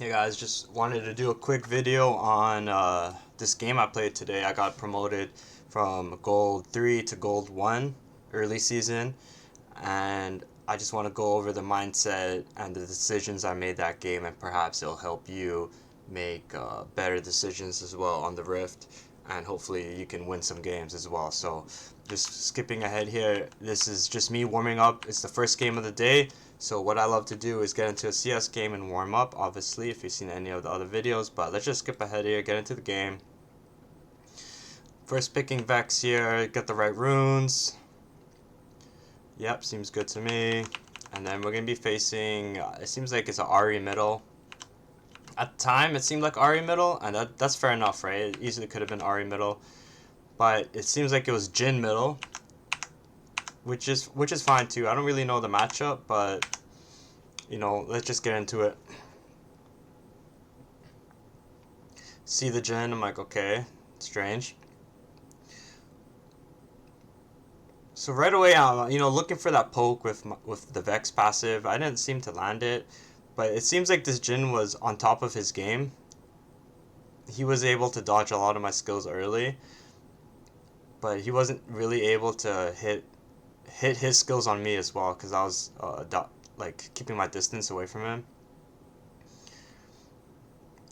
Hey guys, just wanted to do a quick video on this game I played today. I got promoted from Gold 3 to Gold 1 early season, and I just want to go over the mindset and the decisions I made that game, and perhaps it'll help you make better decisions as well on the Rift, and hopefully you can win some games as well. So just skipping ahead here, this is just me warming up. It's the first game of the day. So what I love to do is get into a CS game and warm up, obviously, if you've seen any of the other videos. But let's just skip ahead here, get into the game. First picking Vex here, get the right runes. Yep, seems good to me. And then we're going to be facing, it seems like it's an Ari middle. At the time, it seemed like Ari middle, and that's fair enough, right? It easily could have been Ari middle. But it seems like it was Jhin middle, which is fine too. I don't really know the matchup, but you know, let's just get into it. See the Jhin, I'm like, okay, strange. So right away, I'm looking for that poke with the Vex passive. I didn't seem to land it, but it seems like this Jhin was on top of his game. He was able to dodge a lot of my skills early, but he wasn't really able to hit his skills on me as well because I was like keeping my distance away from him.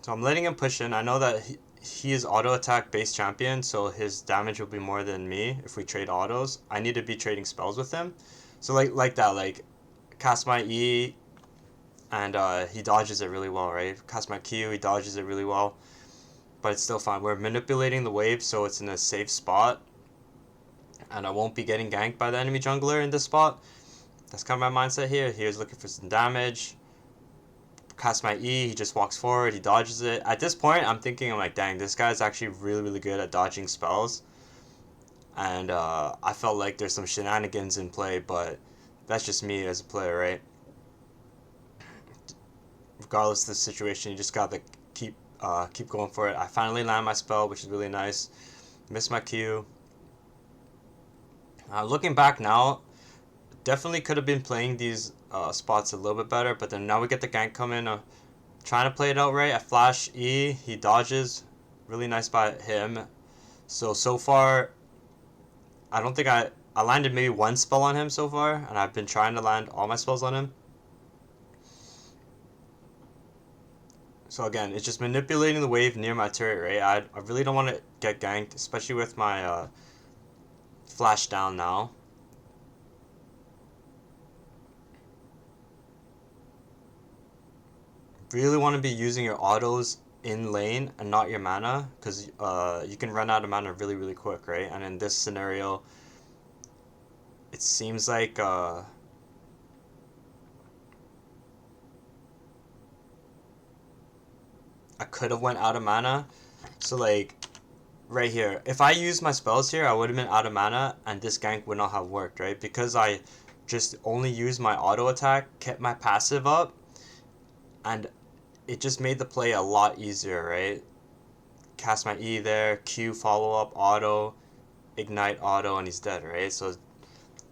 So I'm letting him push in. I know that he is auto attack base champion, so his damage will be more than me if we trade autos. I need to be trading spells with him. So like that, like cast my E and he dodges it really well, right? Cast my Q, he dodges it really well. But it's still fine. We're manipulating the wave so it's in a safe spot. And I won't be getting ganked by the enemy jungler in this spot. That's kind of my mindset here. Here's looking for some damage. Cast my E, he just walks forward, he dodges it. At this point, I'm thinking, I'm like, dang, this guy's actually really good at dodging spells. And I felt like there's some shenanigans in play, but that's just me as a player, right? Regardless of the situation, you just gotta keep going for it. I finally land my spell, which is really nice. Missed my Q. Looking back now, definitely could have been playing these spots a little bit better, but then now we get the gank coming. Trying to play it out right. I flash E, he dodges. Really nice by him. So far, I don't think I landed maybe one spell on him so far, and I've been trying to land all my spells on him. So again, it's just manipulating the wave near my turret, right? I really don't want to get ganked, especially with my flash down now. Really want to be using your autos in lane and not your mana, because you can run out of mana really quick, right? And in this scenario, it seems like I could have went out of mana. So like right here, if I used my spells here, I would have been out of mana and this gank would not have worked, right? Because I just only used my auto attack, kept my passive up, and it just made the play a lot easier, right? Cast my E there, Q follow up, auto, ignite auto, and he's dead, right? So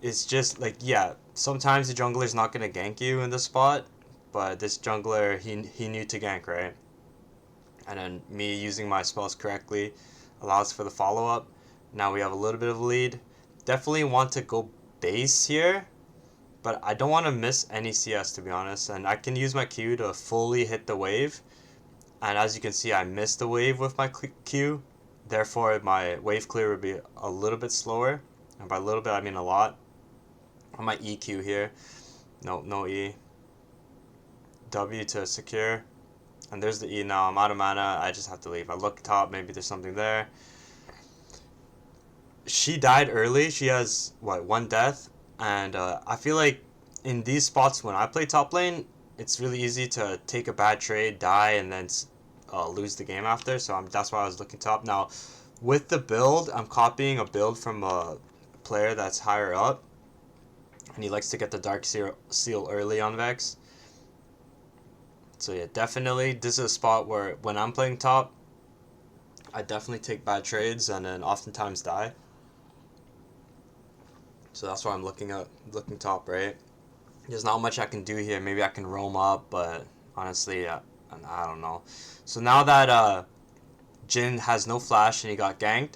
it's just like, yeah, sometimes the jungler's not gonna gank you in this spot, but this jungler, he knew to gank, right? And then me using my spells correctly allows for the follow-up. Now we have a little bit of a lead. Definitely want to go base here, but I don't want to miss any CS, to be honest. And I can use my Q to fully hit the wave. And as you can see, I missed the wave with my Q. Therefore, my wave clear would be a little bit slower. And by a little bit, I mean a lot. On my EQ here. No E. W to secure. And there's the E now. I'm out of mana. I just have to leave. I look top. Maybe there's something there. She died early. She has, what, one death? And I feel like in these spots when I play top lane, it's really easy to take a bad trade, die, and then lose the game after. So that's why I was looking top. Now, with the build, I'm copying a build from a player that's higher up. And he likes to get the Dark Seal early on Vex. So yeah, definitely this is a spot where when I'm playing top, I definitely take bad trades and then oftentimes die. So that's why I'm looking top, right? There's not much I can do here. Maybe I can roam up, but honestly, And I don't know. So now that Jin has no flash and he got ganked,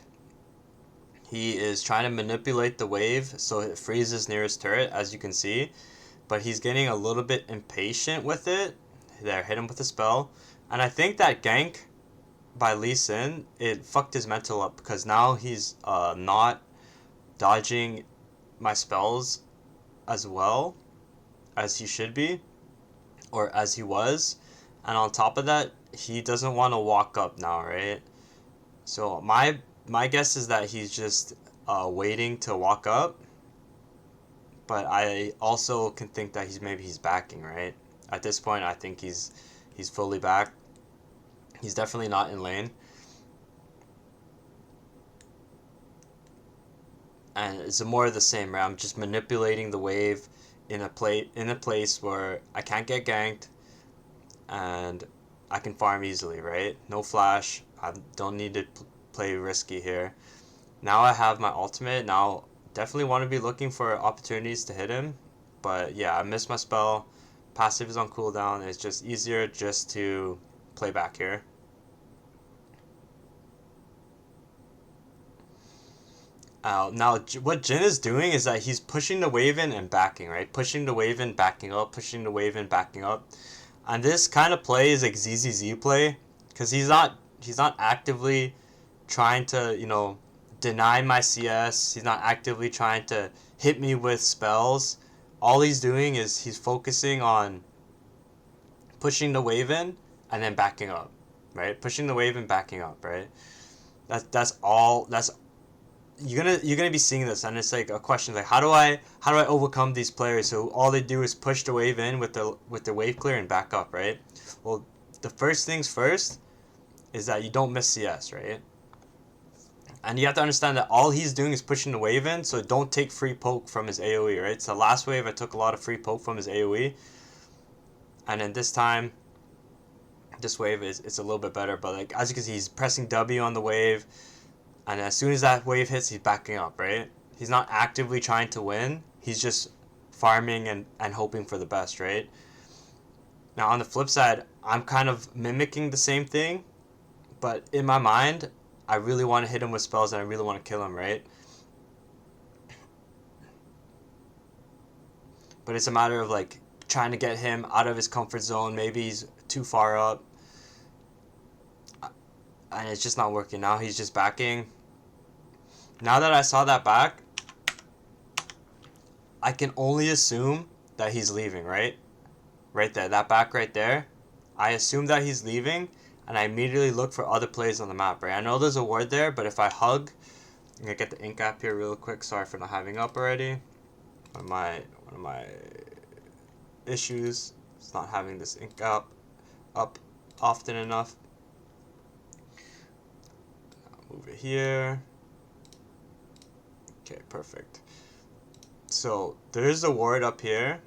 he is trying to manipulate the wave so it freezes near his turret, as you can see. But he's getting a little bit impatient with it. There, hit him with a spell. And I think that gank by Lee Sin, it fucked his mental up because now he's not dodging my spells as well as he should be, or as he was. And on top of that, he doesn't want to walk up now, right? So my guess is that he's just waiting to walk up. But I also can think that he's backing, right? At this point, I think he's fully back. He's definitely not in lane. And it's more of the same, right? I'm just manipulating the wave in a place where I can't get ganked and I can farm easily, right? No flash. I don't need to play risky here. Now I have my ultimate. Now definitely want to be looking for opportunities to hit him. But yeah, I missed my spell. Passive is on cooldown. It's just easier just to play back here. Now, what Jin is doing is that he's pushing the wave in and backing, right? Pushing the wave in, backing up, pushing the wave in, backing up. And this kind of play is like ZZZ play, because he's not actively trying to, deny my CS. He's not actively trying to hit me with spells. All he's doing is he's focusing on pushing the wave in and then backing up, right? Pushing the wave and backing up, right? That's all. That's you're gonna be seeing this, and it's like a question like, how do I overcome these players who all they do is push the wave in with the wave clear and back up, right? Well, the first things first is that you don't miss CS, right? And you have to understand that all he's doing is pushing the wave in, so don't take free poke from his AoE, right? So last wave I took a lot of free poke from his AoE, and then this wave it's a little bit better, but like as you can see, he's pressing W on the wave. And as soon as that wave hits, he's backing up, right? He's not actively trying to win. He's just farming and hoping for the best, right? Now, on the flip side, I'm kind of mimicking the same thing. But in my mind, I really want to hit him with spells and I really want to kill him, right? But it's a matter of, like, trying to get him out of his comfort zone. Maybe he's too far up. And it's just not working. Now he's just backing. Now that I saw that back, I can only assume that he's leaving, right? Right there, that back right there. I assume that he's leaving, and I immediately look for other plays on the map, right? I know there's a ward there, but if I hug, I'm gonna get the ink app here real quick. Sorry for not having up already. One of my issues is not having this ink app up often enough. I'll move it here. Okay, perfect. So there's a ward up here,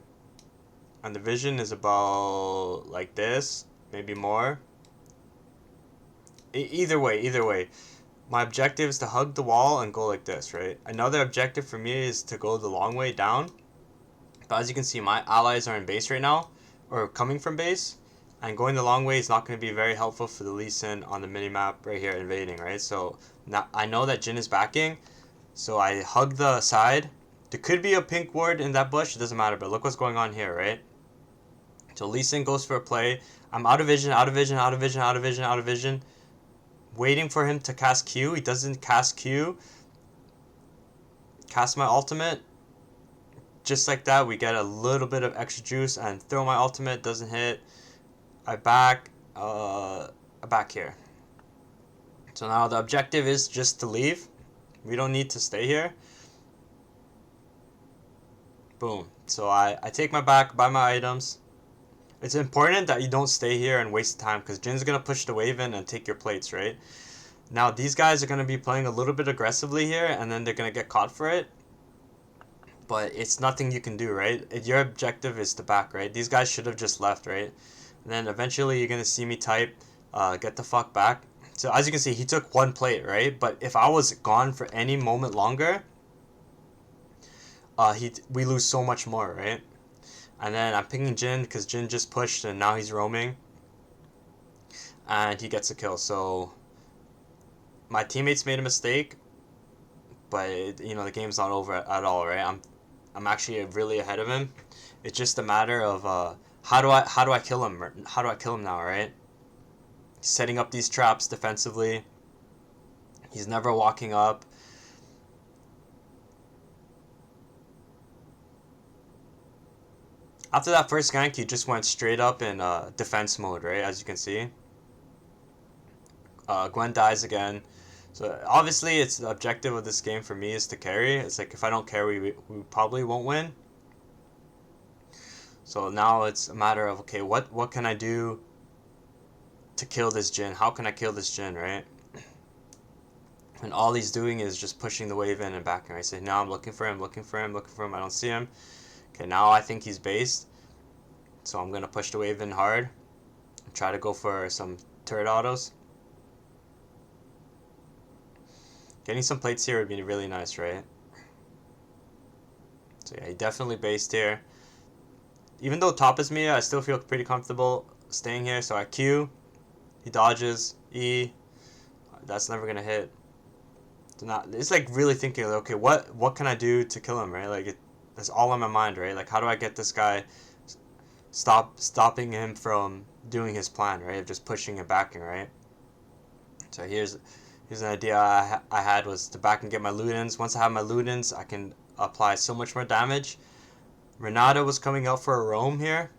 and the vision is about like this, maybe more. Either way, my objective is to hug the wall and go like this, right? Another objective for me is to go the long way down. But as you can see, my allies are in base right now, or coming from base, and going the long way is not going to be very helpful for the Lee Sin on the minimap right here invading, right? So now I know that Jin is backing. So I hug the side. There could be a pink ward in that bush. It doesn't matter, but look what's going on here, right? So Lee Sin goes for a play. I'm out of vision, out of vision, out of vision, out of vision, out of vision. Waiting for him to cast Q. He doesn't cast Q. Cast my ultimate. Just like that, we get a little bit of extra juice and throw my ultimate. Doesn't hit. I back here. So now the objective is just to leave. We don't need to stay here. Boom. So I take my back, buy my items. It's important that you don't stay here and waste time, because Jin's going to push the wave in and take your plates, right? Now these guys are going to be playing a little bit aggressively here, and then they're going to get caught for it. But it's nothing you can do, right? Your objective is to back, right? These guys should have just left, right? And then eventually you're going to see me type, get the fuck back. So as you can see, he took one plate, right? But if I was gone for any moment longer, we lose so much more, right? And then I'm picking Jin because Jin just pushed and now he's roaming. and he gets a kill. So my teammates made a mistake, but the game's not over at all, right? I'm actually really ahead of him. It's just a matter of how do I kill him? How do I kill him now, right? He's setting up these traps defensively. He's never walking up. After that first gank, he just went straight up in defense mode, right? As you can see. Gwen dies again. So obviously, it's the objective of this game for me is to carry. It's like if I don't carry, we probably won't win. So now it's a matter of, okay, what can I do to kill this Jhin? How can I kill this Jhin, right? And all he's doing is just pushing the wave in and backing, right? So now I'm looking for him, looking for him, looking for him. I don't see him. Okay, now I think he's based. So I'm going to push the wave in hard and try to go for some turret autos. Getting some plates here would be really nice, right? So yeah, he definitely based here. Even though top is me, I still feel pretty comfortable staying here. So I Q, he dodges, E, that's never gonna hit. It's like really thinking, okay, what can I do to kill him, right? Like that's all on my mind, right? Like how do I get this guy stopping him from doing his plan, right? Of just pushing and backing, right? So here's an idea I had was to back and get my Ludens. Once I have my Ludens, I can apply so much more damage. Renata was coming out for a roam here,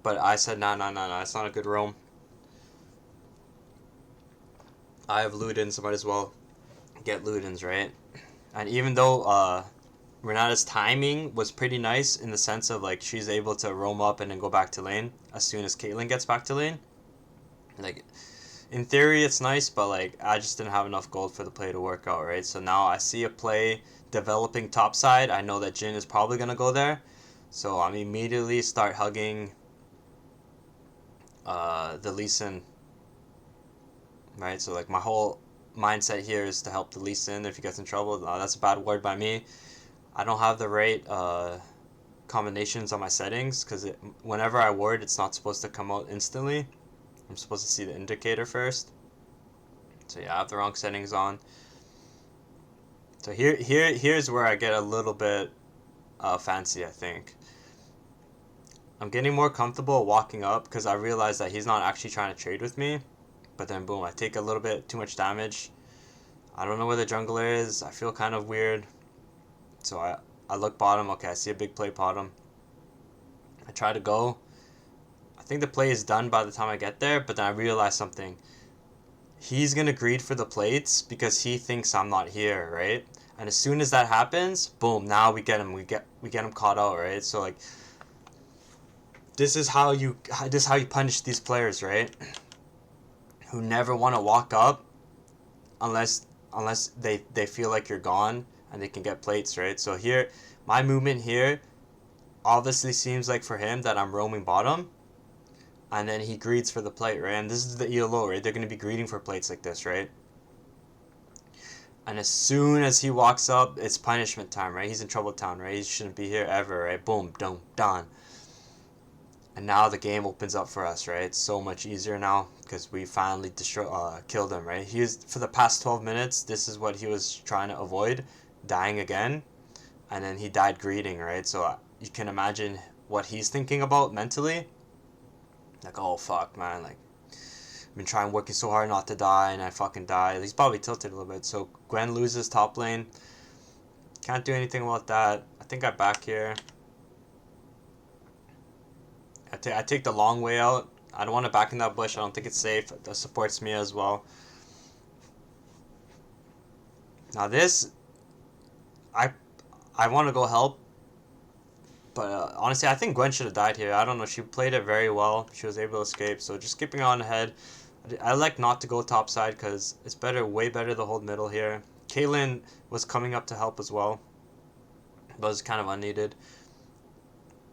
but I said, no, it's not a good roam. I have Ludens, I might as well get Ludens, right? And even though Renata's timing was pretty nice in the sense of like she's able to roam up and then go back to lane as soon as Caitlyn gets back to lane. Like in theory it's nice, but like I just didn't have enough gold for the play to work out, right? So now I see a play developing top side. I know that Jhin is probably gonna go there. So I'm immediately start hugging the Lee Sin. Right? So like my whole mindset here is to help the Lee Sin if he gets in trouble. That's a bad word by me. I don't have the right combinations on my settings because whenever I ward, it's not supposed to come out instantly. I'm supposed to see the indicator first. So yeah, I have the wrong settings on. So here's where I get a little bit fancy, I think. I'm getting more comfortable walking up because I realize that he's not actually trying to trade with me. But then boom, I take a little bit too much damage. I don't know where the jungler is. I feel kind of weird. So I look bottom. Okay, I see a big play bottom. I try to go. I think the play is done by the time I get there, but then I realize something. He's going to greed for the plates because he thinks I'm not here, right? And as soon as that happens, boom, now we get him. We get him caught out, right? So like this is how you punish these players, right? Who never want to walk up unless they feel like you're gone and they can get plates, right? So here, my movement here obviously seems like for him that I'm roaming bottom, and then he greeds for the plate, right? And this is the ELO, right? They're going to be greeding for plates like this, right? And as soon as he walks up, it's punishment time, right? He's in trouble town, right? He shouldn't be here ever, right? Boom, done, done. And now the game opens up for us, right? It's so much easier now because we finally killed him, right? He was, for the past 12 minutes, this is what he was trying to avoid, dying again. And then he died greeting, right? So you can imagine what he's thinking about mentally. Like, oh, fuck, man. Like, I've been working so hard not to die, and I fucking died. He's probably tilted a little bit. So Gwen loses top lane. Can't do anything about that. I think I back here. I take the long way out. I don't want to back in that bush. I don't think it's safe. That supports me as well. Now this, I want to go help. But honestly, I think Gwen should have died here. I don't know. She played it very well. She was able to escape. So just skipping on ahead. I like not to go top side because it's way better to hold middle here. Caitlyn was coming up to help as well. But it's kind of unneeded.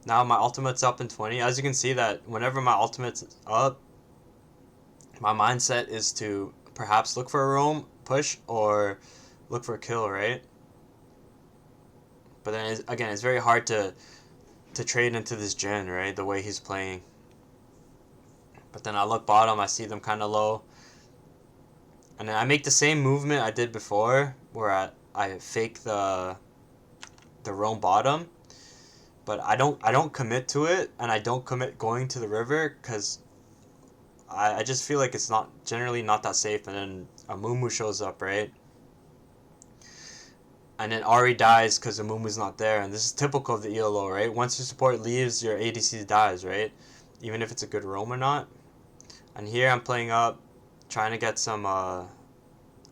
Now my ultimate's up in 20. As you can see that whenever my ultimate's up, my mindset is to perhaps look for a roam, push, or look for a kill, right? But then again, it's very hard to trade into this Jhin, right? The way he's playing. But then I look bottom, I see them kind of low. And then I make the same movement I did before, where I fake the roam bottom. But I don't commit to it, and I don't commit going to the river, because I just feel like it's not generally not that safe. And then a Mumu shows up, right? And then Ari dies because the Mumu's not there. And this is typical of the ELO, right? Once your support leaves, your ADC dies, right? Even if it's a good roam or not. And here I'm playing up, trying to get some,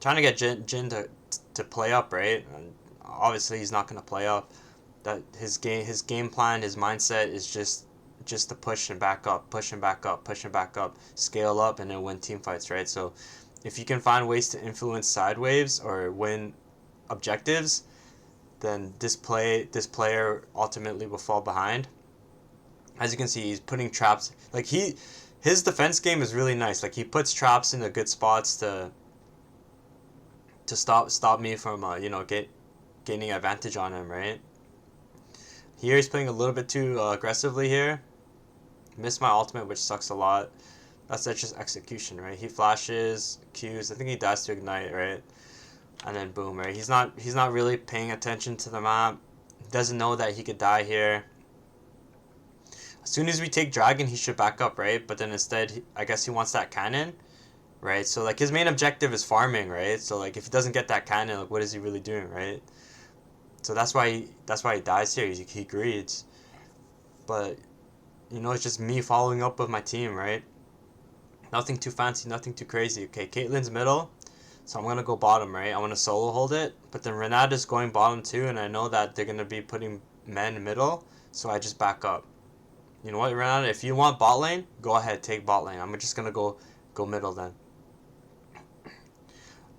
trying to get Jin to play up, right? And obviously he's not gonna play up. That his game plan, his mindset is just to push and back up, push and back up, push and back up, scale up, and then win team fights, right? So if you can find ways to influence side waves or win objectives, then this player ultimately will fall behind. As you can see, he's putting traps. Like his defense game is really nice. Like he puts traps in the good spots to stop me from gaining advantage on him, right? Here he's playing a little bit too aggressively here. Missed my ultimate, which sucks a lot. That's just execution, right? He flashes, Qs. I think he dies to ignite, right? And then boom, right? He's not really paying attention to the map. He doesn't know that he could die here. As soon as we take dragon, he should back up, right? But then instead, I guess he wants that cannon, right? So like his main objective is farming, right? So like if he doesn't get that cannon, like what is he really doing, right? So that's why he dies here. He greeds. But it's just me following up with my team, right? Nothing too fancy, nothing too crazy. Okay, Caitlyn's middle. So I'm going to go bottom, right? I want to solo hold it. But then Renata's going bottom too, and I know that they're going to be putting men middle. So I just back up. You know what, Renata? If you want bot lane, go ahead, take bot lane. I'm just going to go middle then.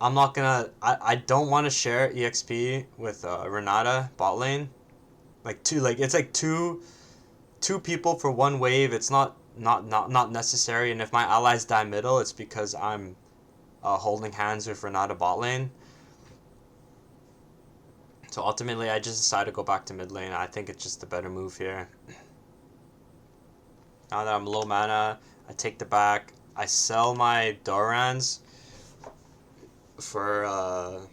I'm not going to... I don't want to share EXP with Renata bot lane. It's like two people for one wave. It's not necessary. And if my allies die middle, it's because I'm holding hands with Renata bot lane. So ultimately, I just decided to go back to mid lane. I think it's just a better move here. Now that I'm low mana, I take the back. I sell my Dorans for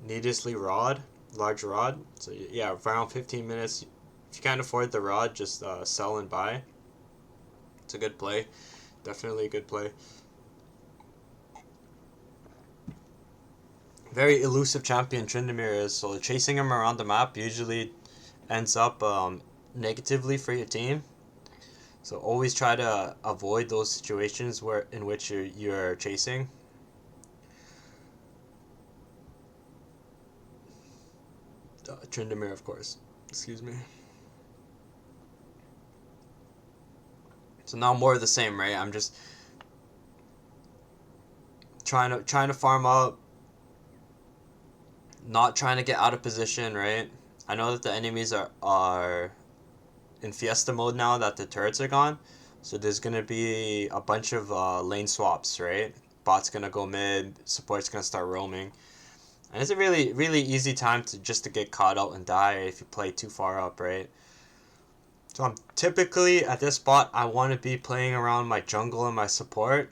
needlessly large rod. So yeah, around 15 minutes. If you can't afford the rod, just sell and buy. It's a good play. Definitely a good play. Very elusive champion Tryndamere is, so chasing him around the map usually ends up negatively for your team. So always try to avoid those situations in which you're chasing. Tryndamere, of course. Excuse me. So now more of the same, right? I'm just trying to farm up. Not trying to get out of position, right? I know that the enemies are in Fiesta mode now that the turrets are gone. So there's going to be a bunch of lane swaps, right? Bot's going to go mid, support's going to start roaming. And it's a really, really easy time to get caught out and die if you play too far up, right? So I'm typically, at this spot, I want to be playing around my jungle and my support.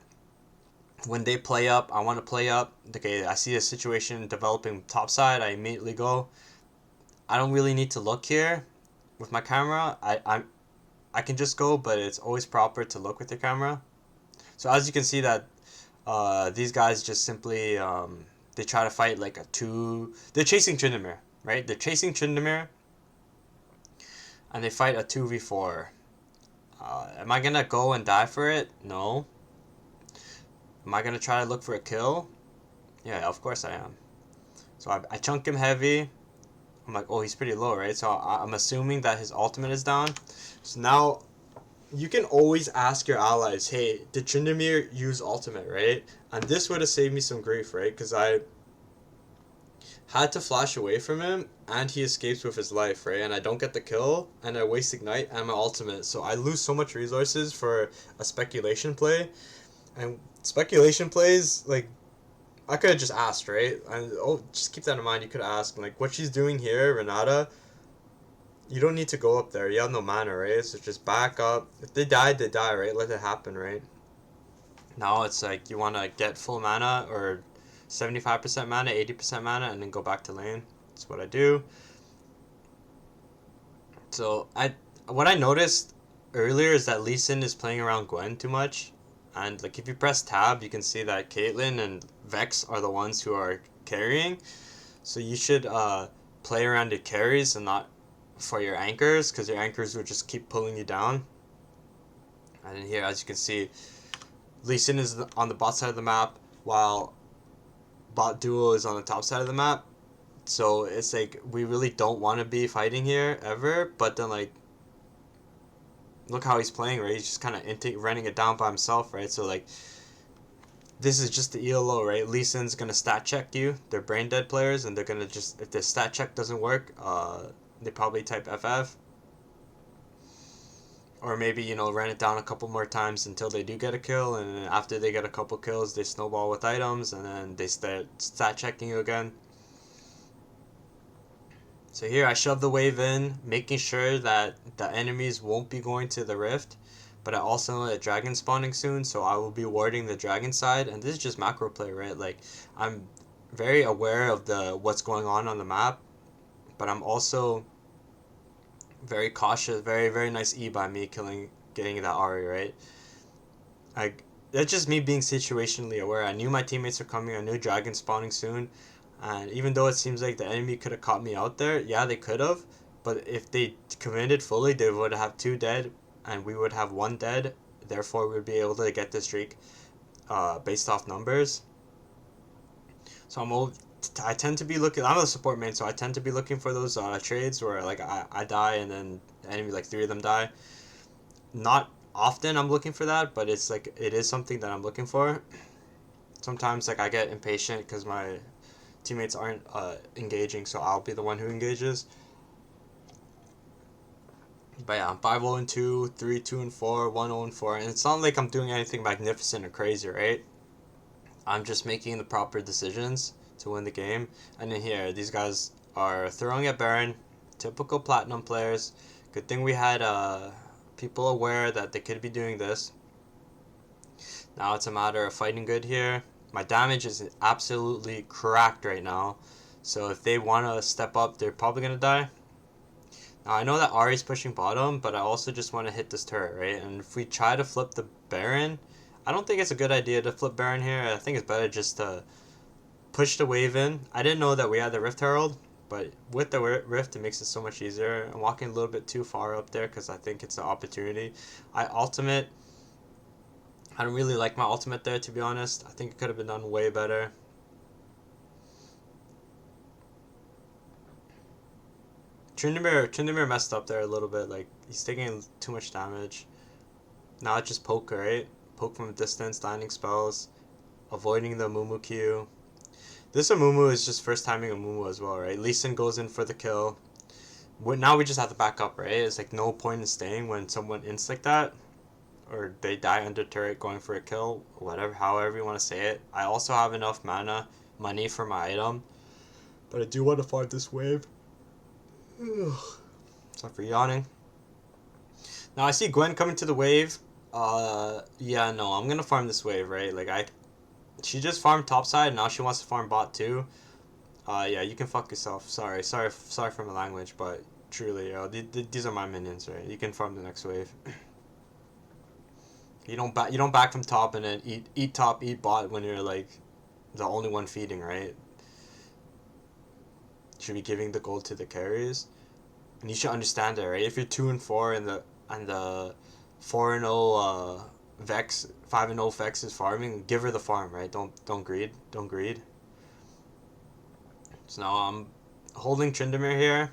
When they play up, I want to play up. Okay, I see a situation developing topside, I immediately go. I don't really need to look here with my camera. I can just go, but it's always proper to look with your camera. So as you can see that these guys just simply they try to fight like a 2. They're chasing Tryndamere, right? They're chasing Tryndamere, and they fight a 2v4. Am I gonna go and die for it? No. Am I going to try to look for a kill? Yeah, of course I am. So I chunk him heavy. I'm like, oh, he's pretty low, right? So I'm assuming that his ultimate is down. So now, you can always ask your allies, hey, did Tryndamere use ultimate, right? And this would have saved me some grief, right? Because I had to flash away from him, and he escapes with his life, right? And I don't get the kill, and I waste ignite and my ultimate. So I lose so much resources for a speculation play. And speculation plays, like, I could have just asked, right? And just keep that in mind. You could ask, like, what she's doing here, Renata. You don't need to go up there. You have no mana, right? So just back up. If they die, they die, right? Let it happen, right? Now it's like you want to get full mana or 75% mana, 80% mana, and then go back to lane. That's what I do. So what I noticed earlier is that Lee Sin is playing around Gwen too much. And like if you press tab, you can see that Caitlyn and Vex are the ones who are carrying. So you should play around your carries and not for your anchors, because your anchors will just keep pulling you down. And in here, as you can see, Lee Sin is on the bot side of the map, while bot duo is on the top side of the map. So it's like we really don't want to be fighting here ever, but then like look how he's playing, right? He's just kind of running it down by himself, right? So like this is just the ELO, right? Lee Sin's gonna stat check you. They're brain dead players, and they're gonna just, if the stat check doesn't work, they probably type FF, or maybe, you know, run it down a couple more times until they do get a kill, and then after they get a couple kills, they snowball with items, and then they start stat checking you again. So here I shove the wave in, making sure that the enemies won't be going to the rift, but I also know that dragon's spawning soon, so I will be warding the dragon side, and this is just macro play, right? Like, I'm very aware of what's going on the map, but I'm also very cautious. Very, very nice E by me getting that Ari, right? I That's just me being situationally aware. I knew my teammates were coming. I knew dragon spawning soon, and even though it seems like the enemy could have caught me out there, yeah, they could have. But if they committed fully, they would have two dead, and we would have one dead. Therefore, we would be able to get the streak, based off numbers. So I tend to be looking. I'm a support main, so I tend to be looking for those trades where like I die and then the enemy, like three of them die. Not often I'm looking for that, but it's like it is something that I'm looking for. Sometimes like I get impatient because my teammates aren't engaging, so I'll be the one who engages. But yeah, I'm 5-0 and 2, 3-2 and 4, 1-0 and 4, and it's not like I'm doing anything magnificent or crazy, right? I'm just making the proper decisions to win the game. And in here, these guys are throwing at Baron, typical platinum players. Good thing we had people aware that they could be doing this. Now it's a matter of fighting good here. My damage is absolutely cracked right now. So if they want to step up, they're probably going to die. Now I know that Ari's pushing bottom, but I also just want to hit this turret, right? And if we try to flip the Baron, I don't think it's a good idea to flip Baron here. I think it's better just to push the wave in. I didn't know that we had the Rift Herald, but with the Rift, it makes it so much easier. I'm walking a little bit too far up there because I think it's an opportunity. I don't really like my ultimate there, to be honest. I think it could have been done way better. Tryndamere messed up there a little bit. Like, he's taking too much damage. Now it's just poke, right? Poke from a distance, landing spells, avoiding the Mumu Q. This Amumu is just first timing Amumu as well, right? Lee Sin goes in for the kill. Now we just have to back up, right? It's like no point in staying when someone ints like that, or they die under turret going for a kill, or whatever, however you want to say it. I also have enough money for my item, but I do want to farm this wave. Sorry for yawning. Now I see Gwen coming to the wave. Yeah, no, I'm gonna farm this wave, right? Like she just farmed topside, and now she wants to farm bot too. Yeah, you can fuck yourself. Sorry for my language, but truly, these are my minions, right? You can farm the next wave. You don't back from top and then eat top, eat bot when you're like the only one feeding, right? Should be giving the gold to the carries, and you should understand that, right? If you're 2 and 4 and the 4 and 0 Vex, 5 and 0 Vex is farming, give her the farm, right? Don't greed. So now I'm holding Tryndamere here.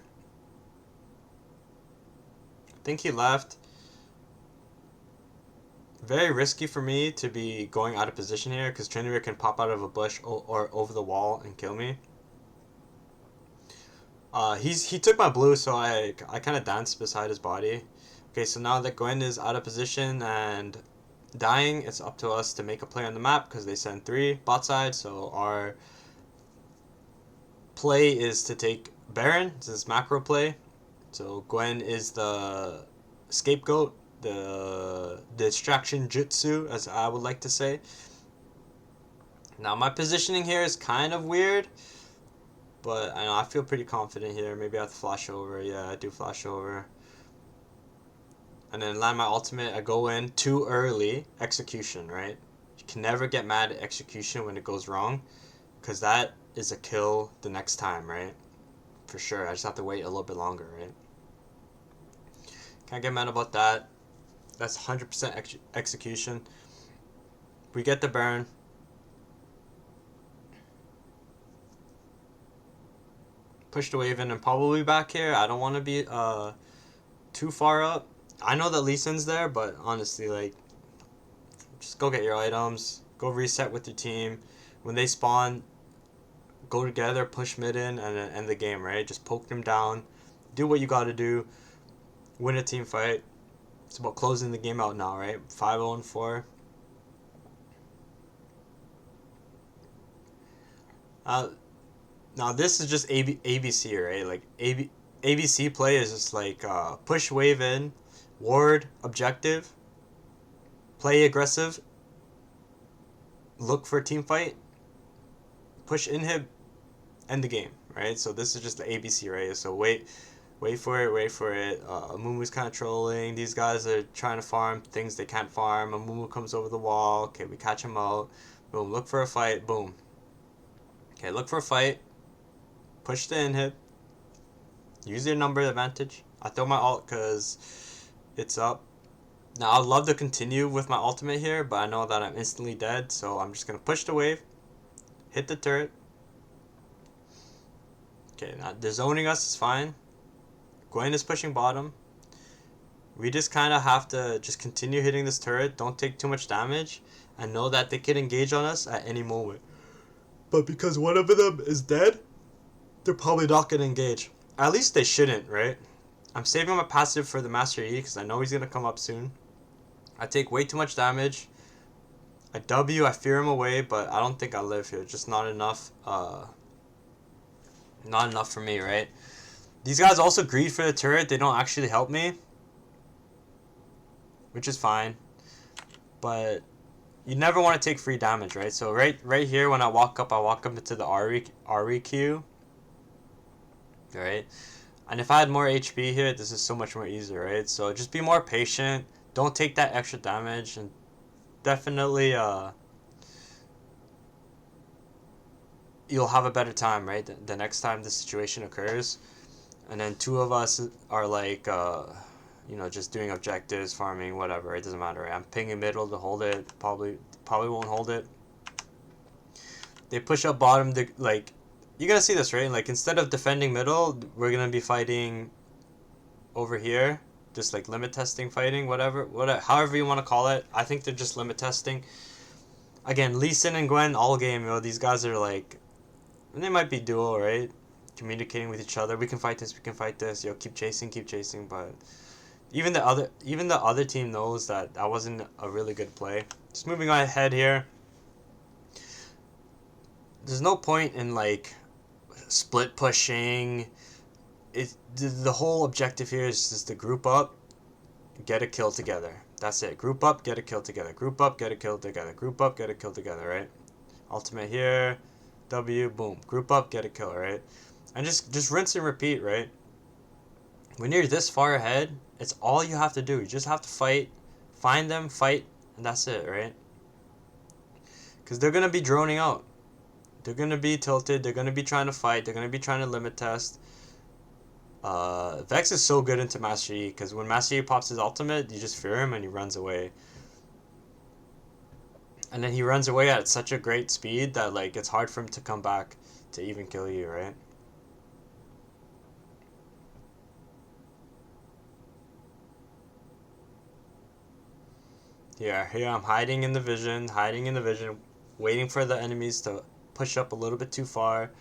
I think he left. Very risky for me to be going out of position here because Tryndamere can pop out of a bush or over the wall and kill me. He took my blue, so I kind of danced beside his body. Okay, so now that Gwen is out of position and dying, it's up to us to make a play on the map because they send 3 bot side. So our play is to take Baron. This is macro play. So Gwen is the scapegoat. the distraction jutsu, as I would like to say. Now my positioning here is kind of weird, but I know I feel pretty confident here. Maybe I have to flash over. Yeah, I do flash over. And then land my ultimate. I go in too early. Execution, right? You can never get mad at execution when it goes wrong, because that is a kill the next time, right? For sure. I just have to wait a little bit longer, right? Can't get mad about that. That's 100% execution. We get the burn. Push the wave in and probably back here. I don't want to be too far up. I know that Lee Sin's there, but honestly, like, just go get your items. Go reset with your team. When they spawn, go together, push mid in, and then end the game, right? Just poke them down. Do what you gotta do. Win a team fight. It's about closing the game out now, right? 5-0-4. Now this is just ABC, right? Like ABC play is just like push wave in, ward objective, play aggressive, look for a team fight, push inhib, end the game, right? So this is just the ABC, right? So wait for it. Amumu's kind of trolling. These guys are trying to farm things they can't farm. Amumu comes over the wall. Okay, we catch him out. Boom, look for a fight. Boom. Okay, look for a fight. Push the inhib. Use your number advantage. I throw my ult because it's up. Now, I'd love to continue with my ultimate here, but I know that I'm instantly dead, so I'm just going to push the wave. Hit the turret. Okay, now they're zoning us. It's fine. Gwen is pushing bottom. We just kind of have to just continue hitting this turret. Don't take too much damage. And know that they can engage on us at any moment. But because one of them is dead, they're probably not going to engage. At least they shouldn't, right? I'm saving my passive for the Master E because I know he's going to come up soon. I take way too much damage. I W, I fear him away, but I don't think I live here. Just not enough. Not enough for me, right? These guys also greed for the turret. They don't actually help me, which is fine. But you never want to take free damage, right? So right here, when I walk up into the REQ. Right? And if I had more HP here, this is so much more easier, right? So just be more patient. Don't take that extra damage, and definitely you'll have a better time, right? The next time this situation occurs. And then two of us are like just doing objectives, farming, whatever. It doesn't matter, right? I'm pinging middle to hold it. Probably won't hold it. They push up bottom to, like, you gotta see this, right? Like, instead of defending middle, we're gonna be fighting over here. Just like limit testing fighting, whatever, however you want to call it. I think they're just limit testing. Again, Lee Sin and Gwen all game, these guys are like, they might be duo, right? Communicating with each other. We can fight this, keep chasing, but even the other team knows that wasn't a really good play. Just moving on ahead here. There's no point in like split pushing. The whole objective here is just to group up, get a kill together. That's it. Group up, get a kill together. Group up, get a kill together. Group up, get a kill together, right? Ultimate here, W, boom. Group up, get a kill, right? And just rinse and repeat, right? When you're this far ahead, it's all you have to do. You just have to fight, find them, fight, and that's it, right? Because they're going to be droning out. They're going to be tilted. They're going to be trying to fight. They're going to be trying to limit test. Vex is so good into Master E, because when Master E pops his ultimate, you just fear him and he runs away. And then he runs away at such a great speed that, like, it's hard for him to come back to even kill you, right? Here I'm hiding in the vision, waiting for the enemies to push up a little bit too far.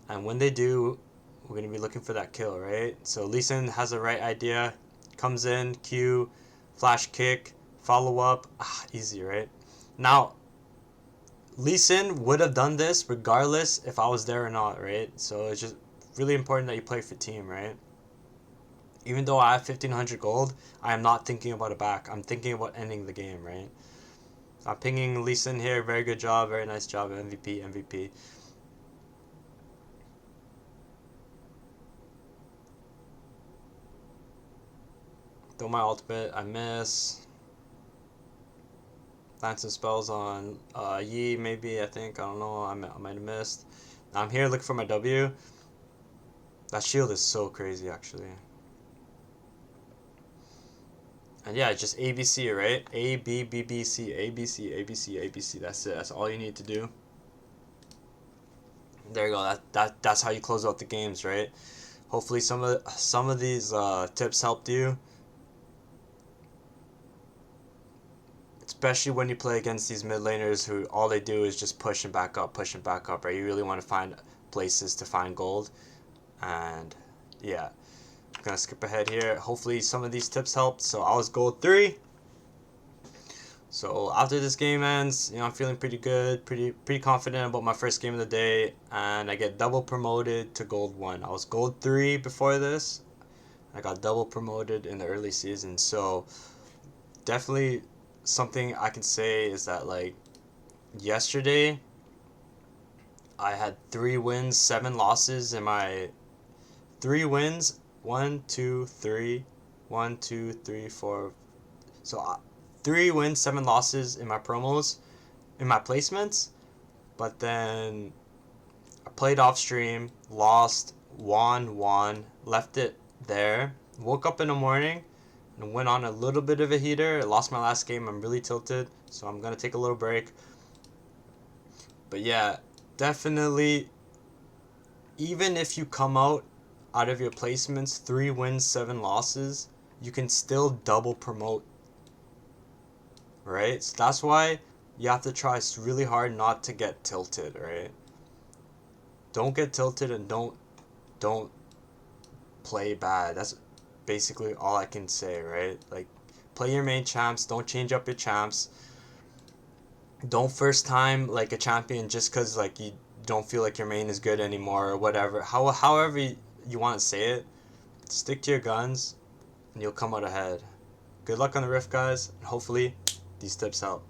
And when they do, we're going to be looking for that kill, right? So Lee Sin has the right idea. Comes in, Q, flash kick, follow up. Easy, right? Now, Lee Sin would have done this regardless if I was there or not, right? So it's just really important that you play for team, right? Even though I have 1500 gold, I am not thinking about a back. I'm thinking about ending the game, right? I'm pinging Lee Sin here. Very good job. Very nice job. MVP, MVP. Throw my ultimate. I miss. Land some spells on Yi, maybe. I think. I don't know. I might have missed. I'm here looking for my W. That shield is so crazy, actually. And yeah, just ABC, right? A, B, B, B, C, A, B, C, A, B, C, A, B, C. That's it. That's all you need to do. There you go. That's how you close out the games, right? Hopefully some of these tips helped you, especially when you play against these mid laners who all they do is just push and back up, right? You really want to find places to find gold, and yeah, I'm gonna skip ahead here. Hopefully some of these tips helped. So I was gold 3. So after this game ends, I'm feeling pretty good, pretty confident about my first game of the day, and I get double promoted to gold 1. I was gold 3 before this. I got double promoted in the early season. So definitely something I can say is that, like, yesterday I had 3 wins, 7 losses in my 3 wins. 1, 2, 3, 1, 2, 3, 4. So 3 wins, 7 losses in my promos, in my placements. But then I played off stream, lost, won, left it there. Woke up in the morning and went on a little bit of a heater. I lost my last game. I'm really tilted, so I'm gonna take a little break. But yeah, definitely, even if you come out of your placements 3 wins, 7 losses, you can still double promote, right? So that's why you have to try really hard not to get tilted, right? Don't get tilted, and don't play bad. That's basically all I can say, right? Like, play your main champs, don't change up your champs. Don't first time like a champion just cuz like you don't feel like your main is good anymore or whatever. However you want to say it. Stick to your guns and you'll come out ahead. Good luck on the rift, guys, and hopefully these tips help.